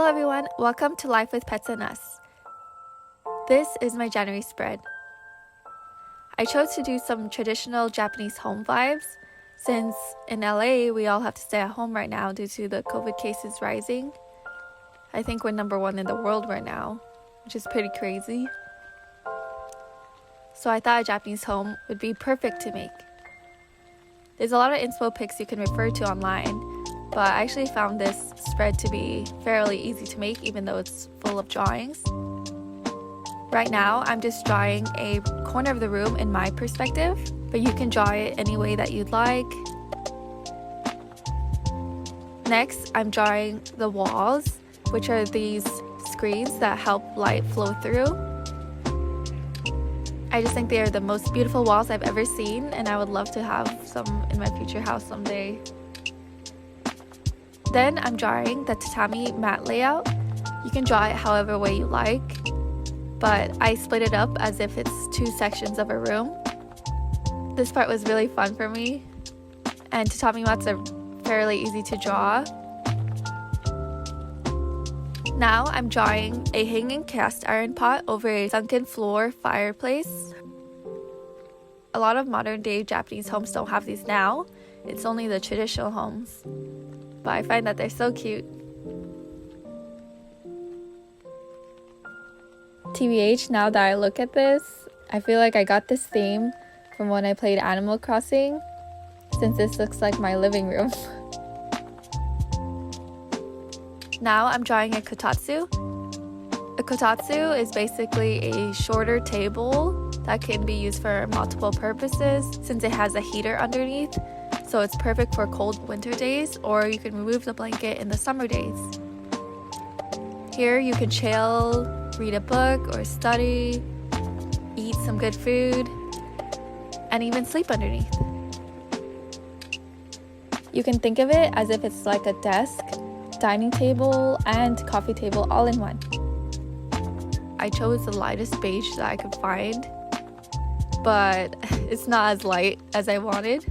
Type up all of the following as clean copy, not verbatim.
Hello everyone, welcome to Life with Pets and Us. This is my January spread. I chose to do some traditional Japanese home vibes since in LA we all have to stay at home right now due to the COVID cases rising. I think we're number 1 in the world right now, which is pretty crazy. So I thought a Japanese home would be perfect to make. There's a lot of inspo pics you can refer to online, but I actually found this spread to be fairly easy to make even though it's full of drawings. Right now I'm just drawing a corner of the room in my perspective, but you can draw it any way that you'd like. Next, I'm drawing the walls, which are these screens that help light flow through. I just think they are the most beautiful walls I've ever seen, and I would love to have some in my future house someday. Then I'm drawing the tatami mat layout. You can draw it however way you like, but I split it up as if it's 2 sections of a room. This part was really fun for me, and tatami mats are fairly easy to draw. Now I'm drawing a hanging cast iron pot over a sunken floor fireplace. A lot of modern day Japanese homes don't have these now. It's only the traditional homes. But I find that they're so cute. TBH, now that I look at this, I feel like I got this theme from when I played Animal Crossing, since this looks like my living room. Now I'm drawing a kotatsu. A kotatsu is basically a shorter table that can be used for multiple purposes since it has a heater underneath. So it's perfect for cold winter days, or you can remove the blanket in the summer days. Here you can chill, read a book or study, eat some good food, and even sleep underneath. You can think of it as if it's like a desk, dining table, and coffee table all in one. I chose the lightest beige that I could find, but it's not as light as I wanted.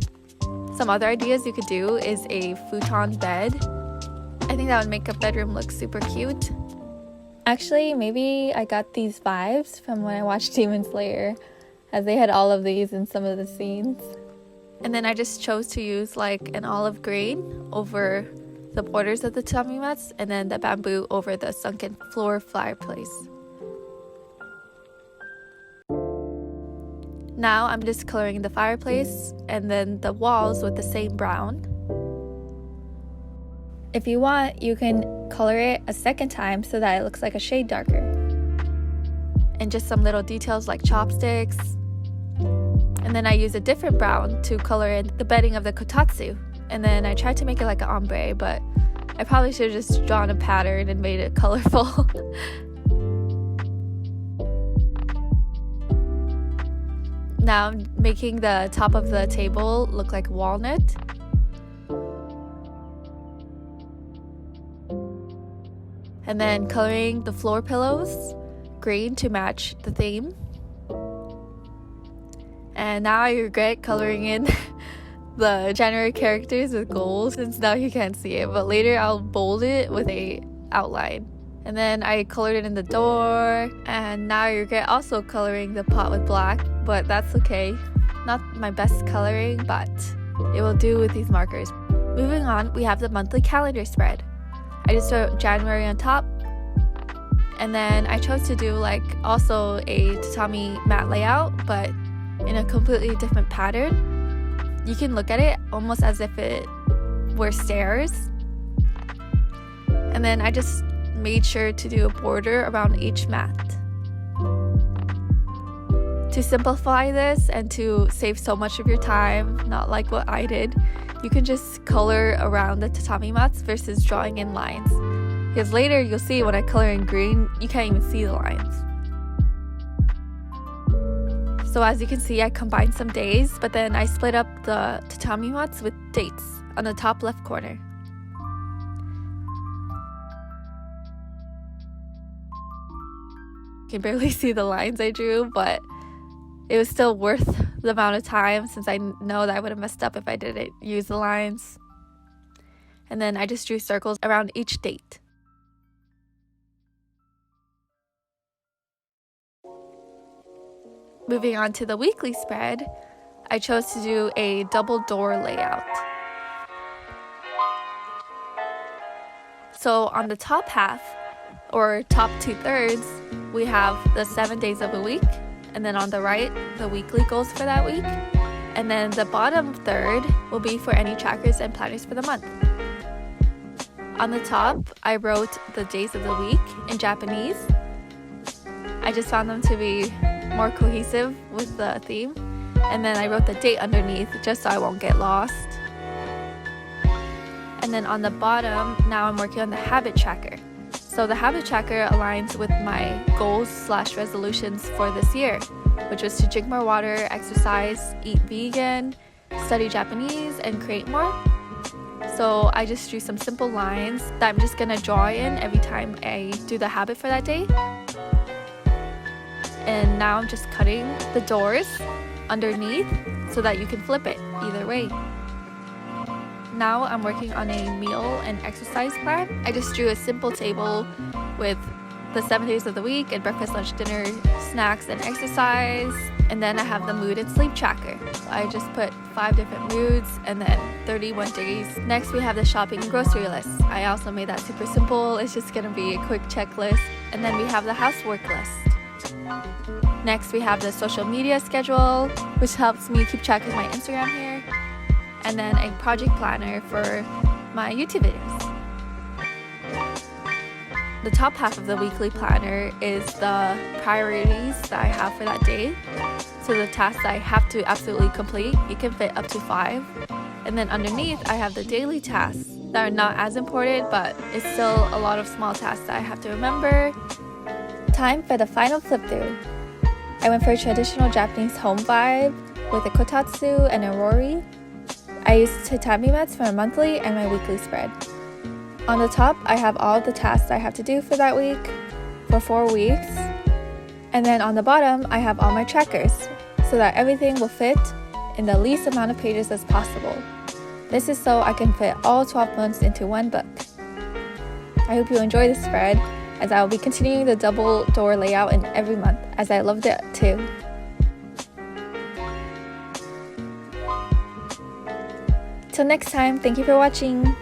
Some other ideas you could do is a futon bed. I think that would make a bedroom look super cute. Actually, maybe I got these vibes from when I watched Demon Slayer, as they had all of these in some of the scenes. And then I just chose to use like an olive green over the borders of the tatami mats, and then the bamboo over the sunken floor fireplace. Now I'm just coloring the fireplace and then the walls with the same brown. If you want, you can color it a second time so that it looks like a shade darker. And just some little details like chopsticks. And then I use a different brown to color in the bedding of the kotatsu. And then I tried to make it like an ombre, but I probably should have just drawn a pattern and made it colorful. Now I'm making the top of the table look like walnut. And then coloring the floor pillows green to match the theme. And now I regret coloring in the January characters with gold since now you can't see it, but later I'll bold it with a outline. And then I colored it in the door, and now I regret also coloring the pot with black, but that's okay. Not my best coloring, but it will do with these markers. Moving on, we have the monthly calendar spread. I just wrote January on top, and then I chose to do like also a tatami mat layout, but in a completely different pattern. You can look at it almost as if it were stairs. And then I just made sure to do a border around each mat. To simplify this and to save so much of your time, not like what I did, you can just color around the tatami mats versus drawing in lines. Because later you'll see when I color in green, you can't even see the lines. So as you can see, I combined some days, but then I split up the tatami mats with dates on the top left corner. You can barely see the lines I drew, but it was still worth the amount of time since I know that I would have messed up if I didn't use the lines. And then I just drew circles around each date. Moving on to the weekly spread, I chose to do a double door layout. So on the top half, or top 2/3, we have the 7 days of a week, and then on the right, the weekly goals for that week, and then the bottom third will be for any trackers and planners for the month. On the top, I wrote the days of the week in Japanese. I just found them to be more cohesive with the theme, and then I wrote the date underneath just so I won't get lost. And then on the bottom, now I'm working on the habit tracker. So the habit tracker aligns with my goals/resolutions for this year, which was to drink more water, exercise, eat vegan, study Japanese, and create more. So I just drew some simple lines that I'm just gonna draw in every time I do the habit for that day. And now I'm just cutting the doors underneath so that you can flip it either way. Now I'm working on a meal and exercise plan. I just drew a simple table with the 7 days of the week and breakfast, lunch, dinner, snacks, and exercise. And then I have the mood and sleep tracker. I just put 5 different moods and then 31 days. Next we have the shopping and grocery list. I also made that super simple. It's just gonna be a quick checklist. And then we have the housework list. Next we have the social media schedule, which helps me keep track of my Instagram here. And then a project planner for my YouTube videos. The top half of the weekly planner is the priorities that I have for that day. So the tasks I have to absolutely complete, you can fit up to 5. And then underneath, I have the daily tasks that are not as important, but it's still a lot of small tasks that I have to remember. Time for the final flip through. I went for a traditional Japanese home vibe with a kotatsu and a rori. I used tatami mats for my monthly and my weekly spread. On the top, I have all of the tasks I have to do for that week for 4 weeks. And then on the bottom, I have all my trackers so that everything will fit in the least amount of pages as possible. This is so I can fit all 12 months into one book. I hope you enjoy this spread, as I will be continuing the double door layout in every month, as I loved it too. Till next time, thank you for watching.